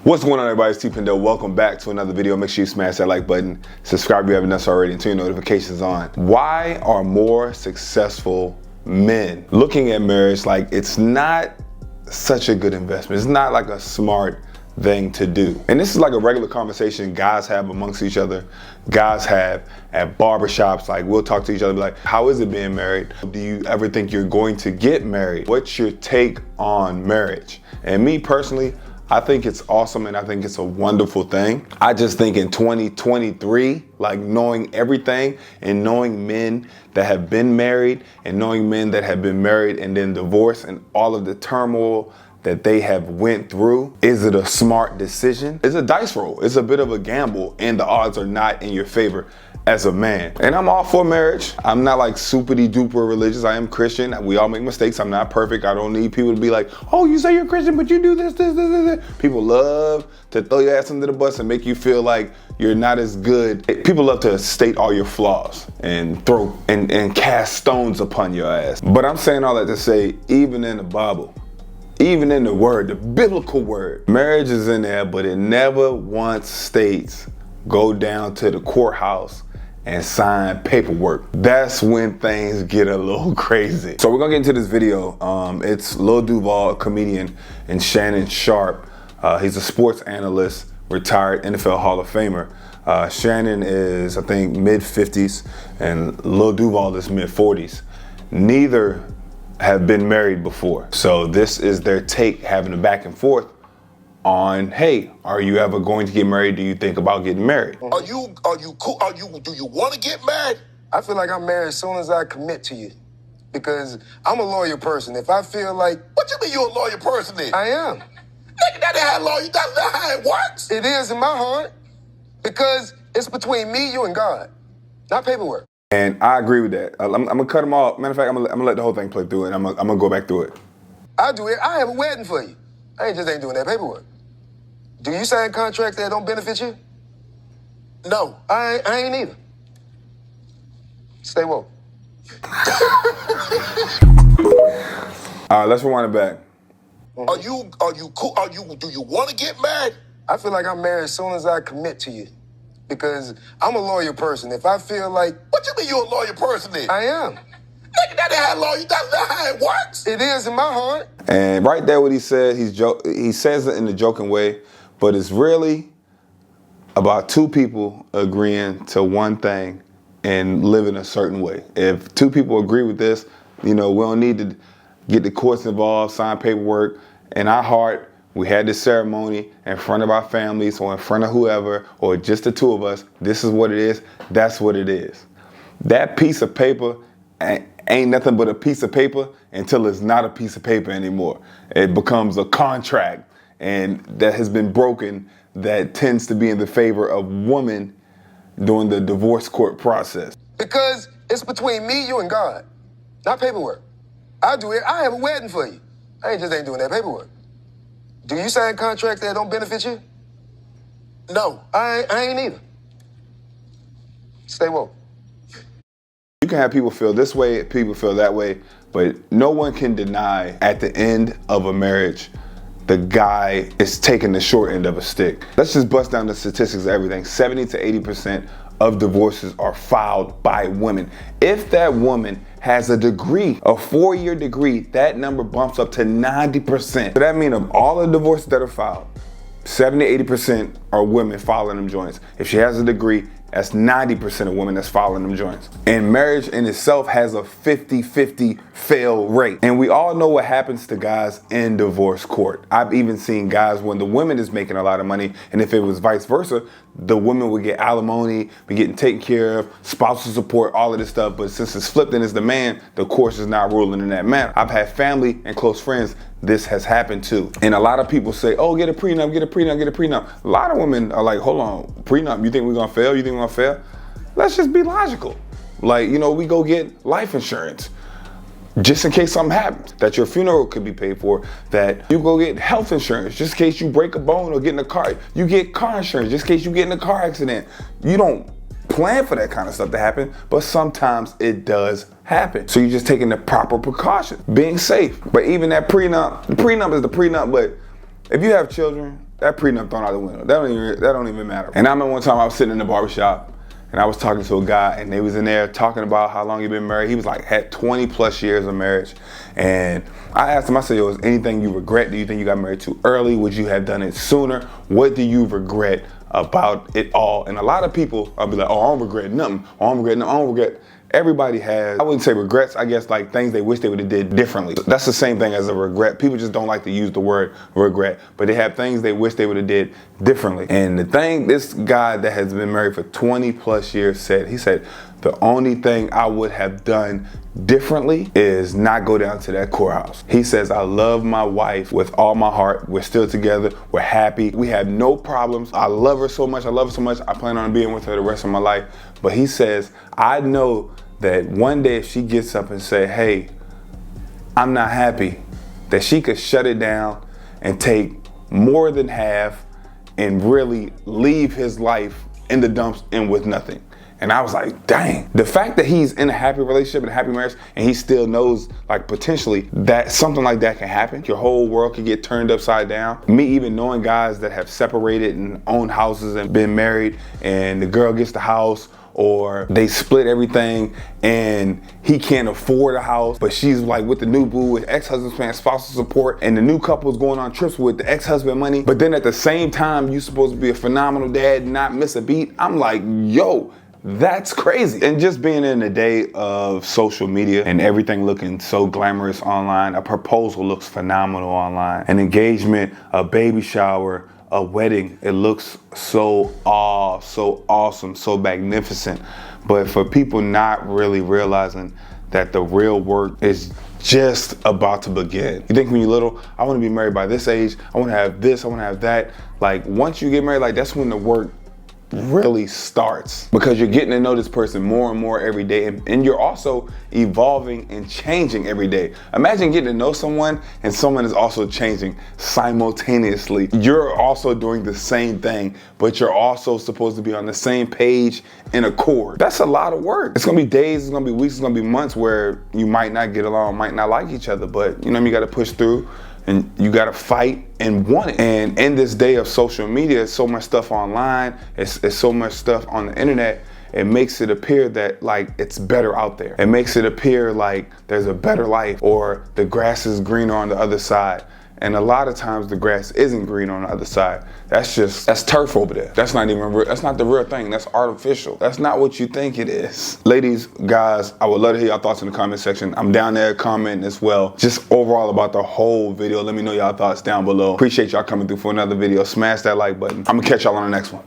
What's going on, everybody? It's T-Pindell. Welcome back to another video. Make sure you smash that like button, subscribe if you haven't done so already, and turn your notifications on. Why are more successful men looking at marriage like it's not such a good investment? It's not like a smart thing to do. And this is like a regular conversation guys have amongst each other. Guys have at barbershops. Like, we'll talk to each other, be like, how is it being married? Do you ever think you're going to get married? What's your take on marriage? And me personally, I think it's awesome and I think it's a wonderful thing. I just think in 2023, like knowing everything and knowing men that have been married and knowing men that have been married and then divorced and all of the turmoil that they have went through, is it a smart decision? It's a dice roll. It's a bit of a gamble and the odds are not in your favor as a man. And I'm all for marriage. I'm not like super duper religious. I am Christian. We all make mistakes. I'm not perfect. I don't need people to be like, oh, you say you're Christian, but you do this. People love to throw your ass under the bus and make you feel like you're not as good. People love to state all your flaws and throw and cast stones upon your ass. But I'm saying all that to say, even in the Bible, even in the word, the biblical word, marriage is in there, but it never once states go down to the courthouse and sign paperwork. That's when things get a little crazy. So we're gonna get into this video. It's Lil Duval, a comedian, and Shannon Sharpe. He's a sports analyst, retired NFL Hall of Famer. Shannon is, I think, mid-50s, and Lil Duval is mid-40s. Neither have been married before. So this is their take, having a back and forth on, hey, are you ever going to get married? Do you think about getting married? Are you cool? Do you want to get married? I feel like I'm married as soon as I commit to you, because I'm a loyal person. If I feel like, What you mean you a loyal person then? I am. Nigga, that ain't how loyal, that's not how it works. It is in my heart, because it's between me, you, and God, not paperwork. And I agree with that. I'm gonna cut them off. Matter of fact, I'm gonna let the whole thing play through it. I'm gonna go back through it. I do it. I have a wedding for you. I ain't doing that paperwork. Do you sign contracts that don't benefit you? No. I ain't either. Stay woke. All right, let's rewind it back. Are you cool? Do you want to get married? I feel like I'm married as soon as I commit to you, because I'm a loyal person. If I feel like, What you mean you a loyal person then? I am. Nigga, that ain't how loyal, that's not how it works. It is in my heart. And right there, what he said, he says it in a joking way, but it's really about two people agreeing to one thing and living a certain way. If two people agree with this, you know, we don't need to get the courts involved, sign paperwork. In our heart, we had this ceremony in front of our families or in front of whoever, or just the two of us. This is what it is. That's what it is. That piece of paper ain't nothing but a piece of paper until it's not a piece of paper anymore. It becomes a contract, and that has been broken, that tends to be in the favor of women during the divorce court process. Because it's between me, you, and God, not paperwork. I do it. I have a wedding for you. I ain't doing that paperwork. Do you sign contracts that don't benefit you? No. I ain't either. Stay woke. You can have people feel this way, people feel that way, but no one can deny at the end of a marriage, the guy is taking the short end of a stick. Let's just bust down the statistics of everything. 70 to 80% of divorces are filed by women. If that woman has a degree, a 4-year degree, that number bumps up to 90%. So that means of all the divorces that are filed, 70 to 80% are women filing them joints. If she has a degree, that's 90% of women that's filing them joints. And marriage in itself has a 50-50 fail rate. And we all know what happens to guys in divorce court. I've even seen guys when the woman is making a lot of money, and if it was vice versa, the women would get alimony, be getting taken care of, spousal support, all of this stuff. But since it's flipped and it's the man, the course is not ruling in that manner. I've had family and close friends this has happened to. And a lot of people say, oh, get a prenup, get a prenup, get a prenup. A lot of women are like, hold on, prenup, you think we're gonna fail? You think we're gonna fail? Let's just be logical. Like, you know, we go get life insurance just in case something happens, that your funeral could be paid for, that you go get health insurance just in case you break a bone or get in a car. You get car insurance just in case you get in a car accident. You don't plan for that kind of stuff to happen, but sometimes it does happen. So you're just taking the proper precautions, being safe. But even that prenup, the prenup is the prenup, but if you have children, that prenup thrown out the window. That don't even matter. And I remember one time I was sitting in the barbershop and I was talking to a guy and they was in there talking about how long he been married. He was like, had 20 plus years of marriage. And I asked him, I said, yo, is anything you regret? Do you think you got married too early? Would you have done it sooner? What do you regret about it all? And a lot of people, I'll be like, oh, I don't regret nothing. Oh, I don't regret nothing. I don't regret. Everybody has, I wouldn't say regrets, I guess like things they wish they would have did differently. That's the same thing as a regret. People just don't like to use the word regret, but they have things they wish they would have did differently. And the thing, this guy that has been married for 20 plus years said, he said, the only thing I would have done differently is not go down to that courthouse. He says, I love my wife with all my heart. We're still together. We're happy. We have no problems. I love her so much. I love her so much. I plan on being with her the rest of my life. But he says, I know that one day if she gets up and say, hey, I'm not happy, that she could shut it down and take more than half and really leave his life in the dumps and with nothing. And I was like, dang. The fact that he's in a happy relationship and a happy marriage and he still knows like potentially that something like that can happen. Your whole world can get turned upside down. Me even knowing guys that have separated and owned houses and been married and the girl gets the house, or they split everything and he can't afford a house, but she's like with the new boo with ex-husband's paying spousal support and the new couple's going on trips with the ex-husband money. But then at the same time, you're supposed to be a phenomenal dad and not miss a beat. I'm like, yo, that's crazy. And just being in the day of social media and everything looking so glamorous online, a proposal looks phenomenal online, an engagement, a baby shower, a wedding, it looks so awesome, so magnificent. But for people not really realizing that the real work is just about to begin. You think when you're little, I want to be married by this age, I want to have this, I want to have that. Like once you get married, like that's when the work really starts, because you're getting to know this person more and more every day, and you're also evolving and changing every day. Imagine getting to know someone and someone is also changing simultaneously. You're also doing the same thing, but you're also supposed to be on the same page in accord. That's a lot of work. It's gonna be days, it's gonna be weeks, it's gonna be months where you might not get along, might not like each other, but you know, you gotta push through and you gotta fight and want it. And in this day of social media, so much stuff online, it's so much stuff on the internet, it makes it appear that like it's better out there. It makes it appear like there's a better life or the grass is greener on the other side. And a lot of times the grass isn't green on the other side. That's turf over there. That's not even real. That's not the real thing. That's artificial. That's not what you think it is. Ladies, guys, I would love to hear y'all thoughts in the comment section. I'm down there commenting as well. Just overall about the whole video. Let me know y'all thoughts down below. Appreciate y'all coming through for another video. Smash that like button. I'm gonna catch y'all on the next one.